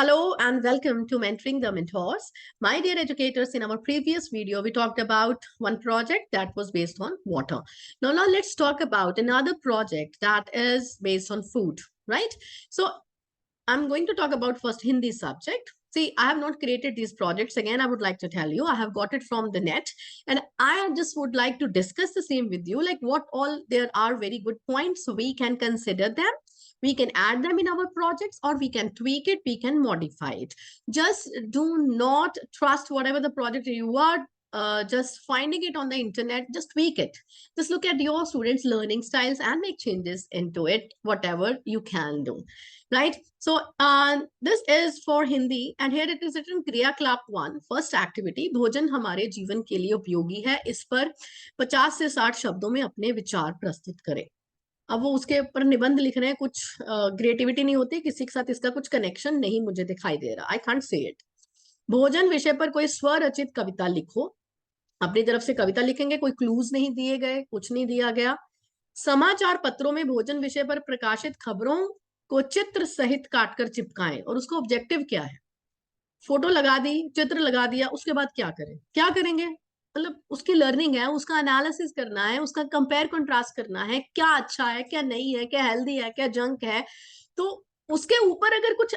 Hello and welcome to Mentoring the Mentors. My dear educators, in our previous video, we talked about one project that was based on water. Now let's talk about another project that is based on food, right? So I'm going to talk about first Hindi subject. See, I have not created these projects. Again, I would like to tell you, I have got it from the net. And I just would like to discuss the same with you, like what all there are very good points. So we can consider them. We can add them in our projects or we can tweak it, we can modify it. Just do not trust whatever the project you are just finding it on the internet, just tweak it. Just look at your students' learning styles and make changes into it, whatever you can do. Right? So this is for Hindi and here it is written Kriya Club 1, first activity, भोजन हमारे जीवन के लिए उपयोगी है, इस पर 50 से 60 शब्दों में अपने विचार प्रस्तुत करें। अब वो उसके ऊपर निबंध लिख रहे हैं, कुछ क्रिएटिविटी नहीं होती, किसी के साथ इसका कुछ कनेक्शन नहीं मुझे दिखाई दे रहा। I can't say it. भोजन विषय पर कोई स्वरचित कविता लिखो, अपनी तरफ से कविता लिखेंगे, कोई क्लूज नहीं दिए गए, कुछ नहीं दिया गया। समाचार पत्रों में भोजन विषय पर प्रकाशित खबरों को चित्र सहित काटकर चिपकाएं और उसको ऑब्जेक्टिव क्या है, फोटो लगा दी, चित्र लगा दिया, उसके बाद क्या करें, क्या करेंगे, मतलब उसकी लर्निंग है, उसका एनालिसिस करना है, उसका कंपेयर कंट्रास्ट करना है, क्या अच्छा है, क्या नहीं है, क्या हेल्दी है, क्या जंक है। तो उसके ऊपर अगर कुछ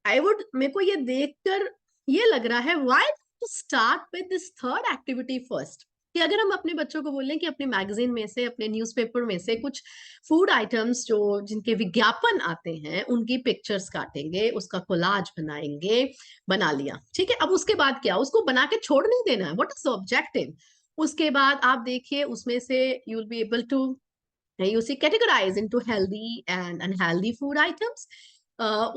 आई वुड, मेरे को ये देखकर ये लग रहा है why to start with this third activity first, कि अगर हम अपने बच्चों को बोलें कि अपने मैगजीन में से, अपने न्यूज़पेपर में से कुछ फूड आइटम्स जो जिनके विज्ञापन आते हैं उनकी पिक्चर्स काटेंगे, उसका कोलाज बनाएंगे, बना लिया, ठीक है। अब उसके बाद क्या, उसको बना के छोड़ नहीं देना है, व्हाट इज द ऑब्जेक्टिव। उसके बाद आप देखिए उसमें से you will be able to you see categorize into healthy and unhealthy food items.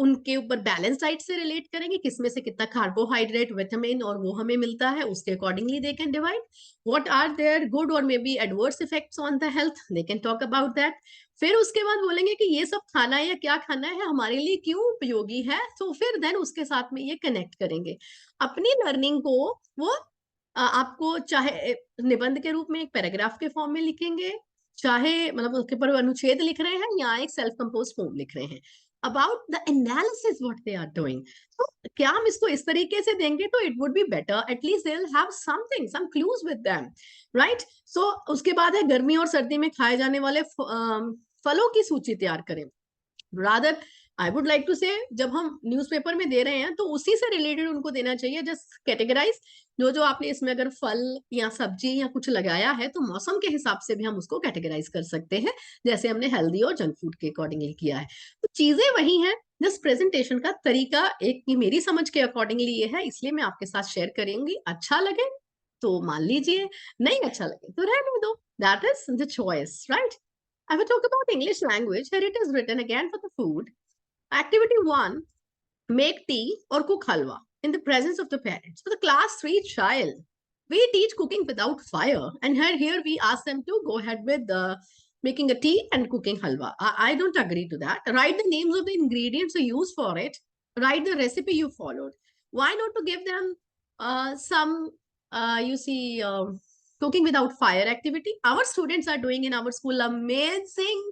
उनके ऊपर बैलेंस डाइट से रिलेट करेंगे, किसमें से कितना कार्बोहाइड्रेट, विटामिन और वो हमें मिलता है, उसके accordingly they can divide. What are their good और may be adverse effects on the health, they can talk about that. फिर उसके बाद बोलेंगे कि ये सब खाना है या क्या खाना है हमारे लिए क्यों उपयोगी है, तो फिर देन उसके साथ में ये कनेक्ट करेंगे अपनी लर्निंग को। वो आपको चाहे निबंध के रूप में एक पैराग्राफ के फॉर्म में लिखेंगे, चाहे मतलब उसके ऊपर अनुच्छेद लिख रहे हैं या एक सेल्फ कंपोज फॉर्म लिख रहे हैं, about the analysis what they are doing. So क्या हम इसको इस तरीके से देंगे तो it would be better, at least they'll have something, some clues with them, right? So उसके बाद है गर्मी और सर्दी में खाए जाने वाले फलों की सूची तैयार करें। Rather I would like to say, जब हम न्यूज़पेपर में दे रहे हैं तो उसी से रिलेटेड उनको देना चाहिए, जस्ट कैटेगराइज जो जो आपने इसमें अगर फल या सब्जी या कुछ लगाया है तो मौसम के हिसाब से भी हम उसको कैटेगराइज कर सकते हैं, जैसे हमने हेल्दी और जंक फूड के अकॉर्डिंगली किया है। तो चीजें वही हैं, जस्ट प्रेजेंटेशन का तरीका एक की मेरी समझ के अकॉर्डिंगली ये है, इसलिए मैं आपके साथ शेयर करूंगी। अच्छा लगे तो मान लीजिए, नहीं अच्छा लगे तो रहने दो, that is the choice, right? I will talk about English language. Here it is written again for the food. Activity 1, make tea or cook halwa in the presence of the parents. For the class 3 child, we teach cooking without fire. And here we ask them to go ahead with making a tea and cooking halwa. I don't agree to that. Write the names of the ingredients you use for it. Write the recipe you followed. Why not to give them some, cooking without fire activity? Our students are doing in our school amazing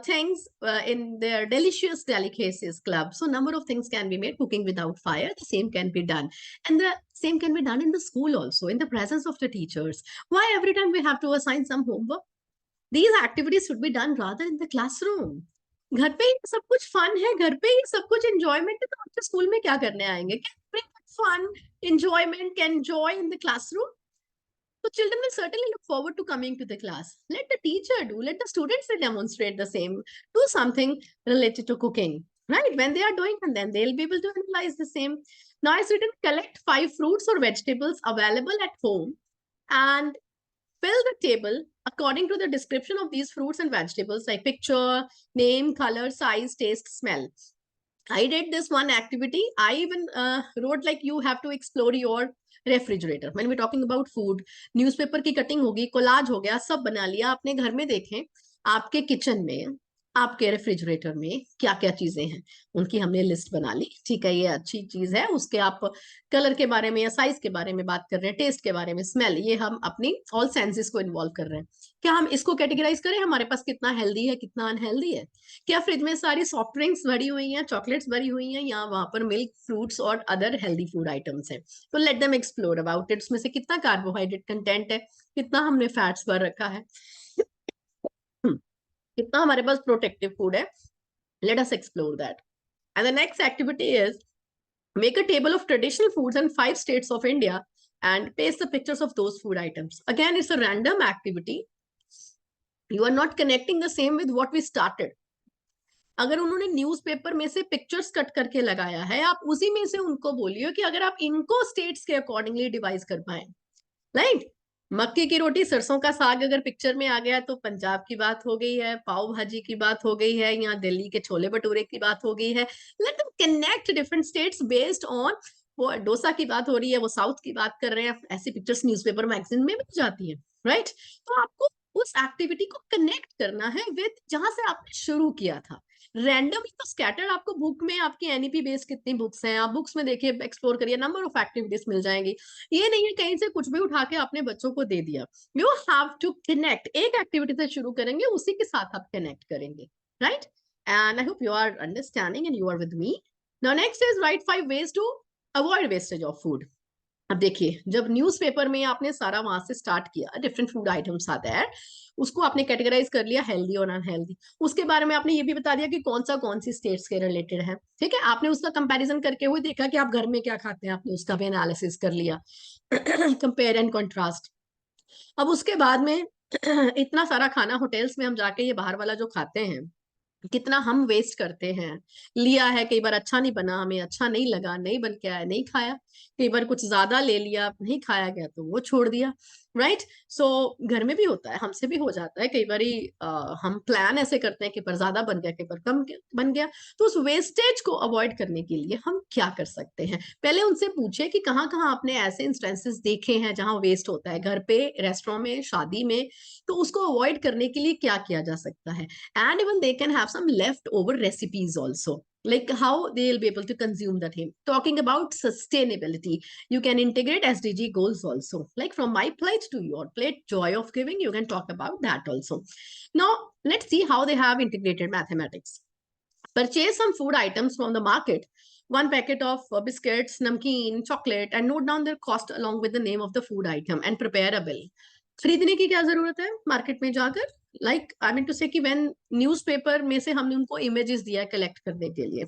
things in their delicious delicacies club. So number of things can be made cooking without fire. The same can be done, and the same can be done in the school also, in the presence of the teachers. Why every time we have to assign some homework? These activities should be done rather in the classroom. घर पे ही सब कुछ fun है, घर पे ही सब कुछ enjoyment है, तो बच्चे स्कूल में क्या करने आएंगे? Fun, enjoyment can enjoy in the classroom. So children will certainly look forward to coming to the class. Let the teacher do, let the students demonstrate the same. Do something related to cooking, right? When they are doing, and then they'll be able to analyze the same. Now it's written, collect 5 fruits or vegetables available at home and fill the table according to the description of these fruits and vegetables, like picture, name, color, size, taste, smell. I did this one activity. I even wrote like you have to explore your refrigerator. when we're talking about food, newspaper की cutting होगी, collage हो गया, सब बना लिया, अपने घर में देखें, आपके किचन में आपके रेफ्रिजरेटर में क्या क्या चीजें हैं, उनकी हमने लिस्ट बना ली। ठीक है, ये अच्छी चीज है। उसके आप कलर के बारे में या साइज के बारे में बात कर रहे हैं, टेस्ट के बारे में, स्मेल, ये हम अपनी ऑल सेंसेस को इन्वॉल्व कर रहे हैं। क्या हम इसको कैटेगराइज करें हमारे पास कितना हेल्दी है कितना अनहेल्दी है? क्या फ्रिज में सारी सॉफ्ट ड्रिंक्स भरी हुई हैं, चॉकलेट्स भरी हुई हैं, या वहां पर मिल्क, फ्रूट्स और अदर हेल्दी फूड आइटम्स हैं? तो let them explore about it. उसमें से कितना कार्बोहाइड्रेट कंटेंट है, कितना हमने फैट्स भर रखा है, कितना हमारे पास प्रोटेक्टिव फूड है। Let us explore that. And the next activity is make a table of traditional foods in 5 states of India and paste the pictures of those food items. Again, it's a random activity. You are not connecting the same with what we started. अगर उन्होंने newspaper में से pictures cut करके लगाया है, आप उसी में से उनको बोलिए कि अगर आप इनको स्टेट्स के अकॉर्डिंगली डिवाइस कर पाए, राइट? मक्के की रोटी सरसों का साग अगर पिक्चर में आ गया तो पंजाब की बात हो गई है, पाव भाजी की बात हो गई है, या दिल्ली के छोले भटूरे की बात हो गई है। Let them connect different states based on, वो डोसा की बात हो रही है, वो साउथ की बात कर रहे हैं, ऐसी पिक्चर्स न्यूज़पेपर मैगजीन में भी जाती है, राइट? तो आपको उस एक्टिविटी को कनेक्ट करना है विद जहां से आपने शुरू किया था। रैंडमली तो स्कैटर, आपको बुक में आपकी एनईपी बेस्ड कितनी बुक्स हैं, आप बुक्स में देखिए, एक्सप्लोर करिए, नंबर ऑफ एक्टिविटीज मिल जाएंगी। ये नहीं है कहीं से कुछ भी उठा के आपने बच्चों को दे दिया। यू हैव टू कनेक्ट, एक एक्टिविटी से शुरू करेंगे, उसी के साथ आप कनेक्ट करेंगे, right? And I hope you are understanding and you are with me. Now next is right 5 ways to avoid wastage of food. अब देखिए, जब न्यूज़पेपर में आपने सारा वहां से स्टार्ट किया, डिफरेंट फूड आइटम्स आते हैं, उसको आपने कैटेगराइज कर लिया हेल्दी और अनहेल्दी। उसके बारे में आपने ये भी बता दिया कि कौन सा कौन सी स्टेट्स के रिलेटेड है। ठीक है, आपने उसका कंपैरिजन करके हुए देखा कि आप घर में क्या खाते हैं, आपने उसका भी एनालिसिस कर लिया, कंपेयर एंड कंट्रास्ट। अब उसके बाद में इतना सारा खाना होटल्स में हम जाके ये बाहर वाला जो खाते हैं, कितना हम वेस्ट करते हैं। लिया है, कई बार अच्छा नहीं बना, हमें अच्छा नहीं लगा, नहीं बन के आया, नहीं खाया। कई बार कुछ ज्यादा ले लिया, नहीं खाया गया तो वो छोड़ दिया, राइट? सो घर में भी होता है, हमसे भी हो जाता है कई बार। हम प्लान ऐसे करते हैं कि पर ज्यादा बन गया, कई बार कम बन गया। तो उस वेस्टेज को अवॉइड करने के लिए हम क्या कर सकते हैं? पहले उनसे पूछे कि कहाँ कहाँ आपने ऐसे इंस्टेंसेस देखे हैं जहां वेस्ट होता है, घर पे, रेस्टोरेंट में, शादी में। तो उसको अवॉइड करने के लिए क्या किया जा सकता है? And even they can have some leftover recipes also, like how they'll be able to consume that thing. Talking about sustainability, you can integrate SDG goals also, like from my plate to your plate, joy of giving, you can talk about that also. Now let's see how they have integrated mathematics. Purchase some food items from the market, one packet of biscuits, namkeen, chocolate, and note down their cost along with the name of the food item and prepare a bill. खरीदने की क्या जरूरत है market में जाकर? Like I mean to से कि when newspaper में से हमने उनको इमेजेस दिया कलेक्ट करने के लिए,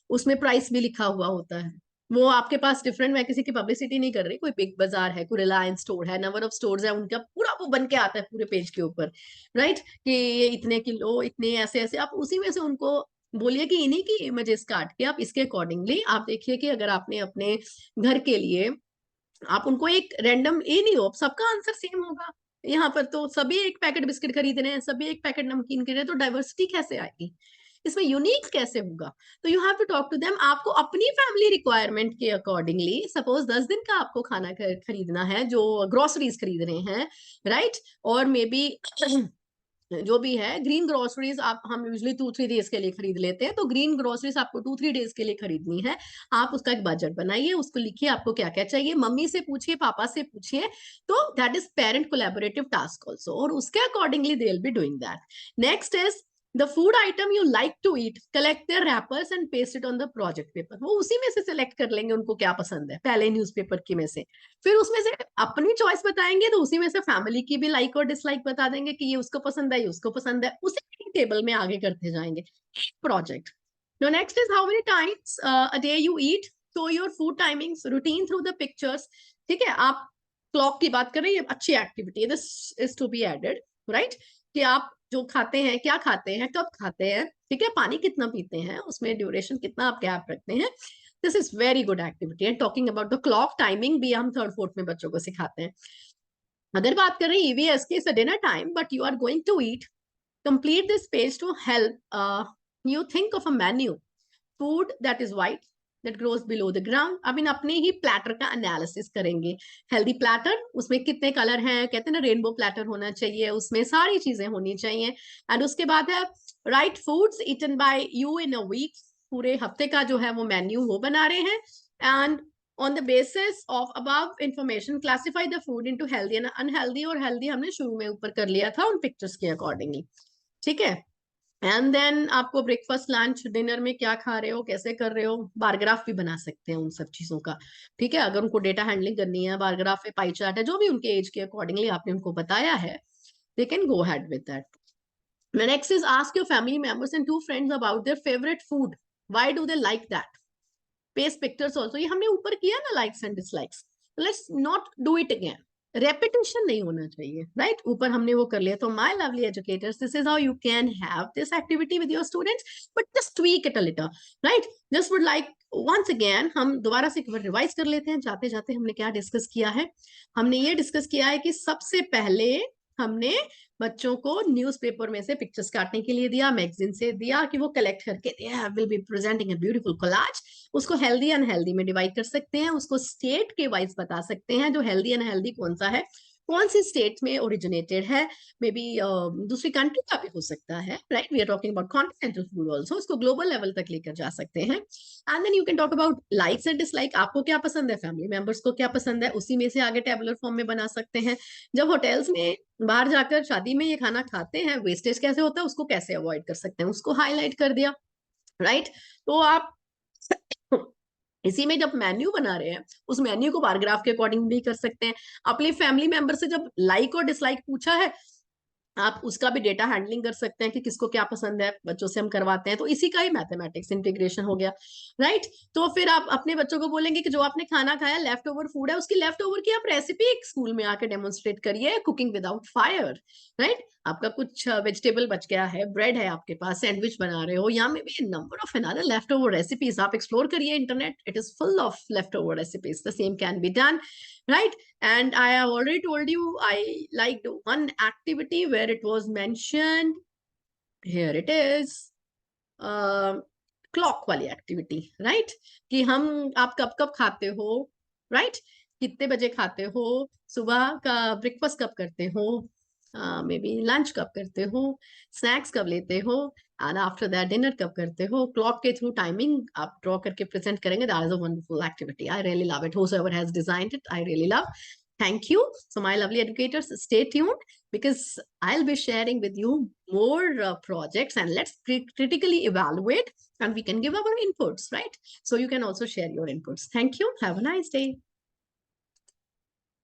उसमें प्राइस भी लिखा हुआ होता है। वो आपके पास डिफरेंट, मैं किसी की पब्लिसिटी नहीं कर रही, कोई बिग बाजार है, कोई रिलायंस स्टोर है, नंबर ऑफ स्टोर्स है, उनका पूरा वो बन के आता है पूरे पेज के ऊपर, राइट? कि ये इतने किलो, इतने ऐसे ऐसे, आप उसी में से उनको बोलिए कि इन्हीं की इमेजेस काट के आप इसके अकॉर्डिंगली आप देखिए कि अगर आपने अपने घर के लिए, आप उनको एक रैंडम, ये नहीं हो सबका आंसर सेम होगा। यहाँ पर तो सभी एक पैकेट बिस्किट खरीद रहे हैं, सभी एक पैकेट नमकीन खरीद रहे हैं, तो डाइवर्सिटी कैसे आएगी, इसमें यूनिक कैसे होगा? तो you have to talk to them. आपको अपनी फैमिली रिक्वायरमेंट के अकॉर्डिंगली, सपोज 10 दिन का आपको खाना खरीदना है, जो ग्रोसरीज खरीद रहे हैं, राइट? और मे बी जो भी है ग्रीन ग्रोसरीज, आप, हम यूजली 2-3 डेज के लिए खरीद लेते हैं, तो ग्रीन ग्रोसरीज आपको 2-3 डेज के लिए खरीदनी है। आप उसका एक बजट बनाइए, उसको लिखिए आपको क्या क्या चाहिए, मम्मी से पूछिए, पापा से पूछिए। तो that is parent collaborative task also, और उसके accordingly they will be doing that. Next is the food item you like to eat, collect their wrappers and paste it on the project paper. वो उसी में से select कर लेंगे उनको क्या पसंद है, पहले न्यूज़पेपर की में से। फिर उसमें से अपनी चॉइस बताएंगे, तो उसी में से फैमिली की भी लाइक और डिसलाइक बता देंगे कि ये उसको पसंद है, ये उसको पसंद है, उसी टेबल में आगे करते जाएंगे project. Now next is how many times a day you eat. So your food timings, routine through the pictures. ठीक है, आप क्लॉक की बात कर रहे हैं, ये अच्छी एक्टिविटी है, this is to be added, right? कि आप जो खाते हैं, क्या खाते हैं, कब खाते हैं, ठीक है, पानी कितना पीते हैं, उसमें ड्यूरेशन कितना आप गैप रखते हैं। This is very good activity. And talking about the clock timing भी हम 3rd-4th में बच्चों को सिखाते हैं। अगर बात कर रहे हैं ईवीएस की, dinner time but you are going to eat, complete this page to help you think of a menu. Food that is white, that grows below the ground. अब इन अपने ही प्लेटर का एनालिसिस करेंगे. हेल्दी प्लेटर, उसमें कितने colour हैं, कहते हैं ना रेनबो प्लेटर होना चाहिए, उसमें सारी चीजें होनी चाहिए. एंड उसके बाद है right foods eaten by you in a week. पूरे हफ्ते का जो है वो मेन्यू वो बना रहे हैं. And on the basis of above information classify the food into healthy and unhealthy. और healthy हमने शुरू में ऊपर कर लिया था उन पिक्चर्स के अकॉर्डिंगली. ठीक है. एंड देन आपको ब्रेकफास्ट लंच डिनर में क्या खा रहे हो, कैसे कर रहे हो, बारग्राफ भी बना सकते हैं उन सब चीजों का. ठीक है. अगर उनको डेटा हैंडलिंग करनी है, बारग्राफ है, पाई चार्ट है, जो भी उनके एज के अकॉर्डिंगली आपने उनको बताया है, they can go ahead with that. The next is ask your family members and two friends about their favorite food. Why do they like that? Paste pictures also. ये हमने ऊपर किया ना likes and dislikes. Let's not do it again. Repetition नहीं होना चाहिए, right? ऊपर हमने वो कर लिया. तो my lovely educators, this is how you can have this activity with your students, but just tweak it a little, right? Just would like once again हम दोबारा से एक बार रिवाइज कर लेते हैं. जाते जाते हमने क्या डिस्कस किया है. हमने ये डिस्कस किया है कि सबसे पहले हमने बच्चों को न्यूज़पेपर में से पिक्चर्स काटने के लिए दिया, मैगजीन से दिया कि वो कलेक्ट करके they will be presenting a beautiful collage. उसको हेल्दी अनहेल्दी में डिवाइड कर सकते हैं, उसको स्टेट के वाइज बता सकते हैं जो हेल्दी अनहेल्दी कौन सा है, कौन सी स्टेट में ओरिजिनेटेड है, मे बी दूसरी कंट्री का भी हो सकता है, right. We are talking about continental food also. उसको ग्लोबल लेवल तक लेकर जा सकते हैं. And then you can talk about likes and dislike. आपको क्या पसंद है, फैमिली मेंबर्स को क्या पसंद है, उसी में से आगे टेबुलर फॉर्म में बना सकते हैं. जब होटल्स में बाहर जाकर शादी में ये खाना खाते हैं, वेस्टेज कैसे होता है, उसको कैसे अवॉइड कर सकते हैं, उसको हाईलाइट कर दिया, राइट. तो आप इसी में जब मेन्यू बना रहे हैं, उस मेन्यू को बारग्राफ के अकॉर्डिंग भी कर सकते हैं. अपने फैमिली मेंबर से जब लाइक और डिसलाइक पूछा है, आप उसका भी डेटा हैंडलिंग कर सकते हैं कि किसको क्या पसंद है, बच्चों से हम करवाते हैं. तो इसी का ही मैथमेटिक्स इंटीग्रेशन हो गया, राइट. तो फिर आप अपने बच्चों को बोलेंगे कि जो आपने खाना खाया लेफ्ट ओवर फूड है, उसकी लेफ्ट ओवर की आप रेसिपी एक स्कूल में आके डेमोन्स्ट्रेट करिए, कुकिंग विदाउट फायर, राइट. आपका कुछ वेजिटेबल बच गया है, ब्रेड है आपके पास, सैंडविच बना रहे हो, या may be number of another left over recipes. आप एक्सप्लोर करिए internet, it is full of left over recipes. The same can be done, right. And I have already told you I liked one activity where it was mentioned, here it is, clock वाली activity, right. कि हम आप कब कब खाते हो, right, कितने बजे खाते हो, सुबह का ब्रेकफास्ट कब करते हो, मे बी लंच कब करते हो, स्नैक्स कब लेते हो, एंड आफ्टर दैट डिनर कब करते हो. क्लॉक के थ्रू टाइमिंग आप ड्रॉ करके प्रेजेंट करेंगे. That is a wonderful activity. I really love it. Whosoever has designed it, I really love. Thank you. So my lovely educators, stay tuned because I'll be sharing with you more projects, and let's critically evaluate and we can give our inputs, right? So you can also share your inputs. Thank you. Have a nice day.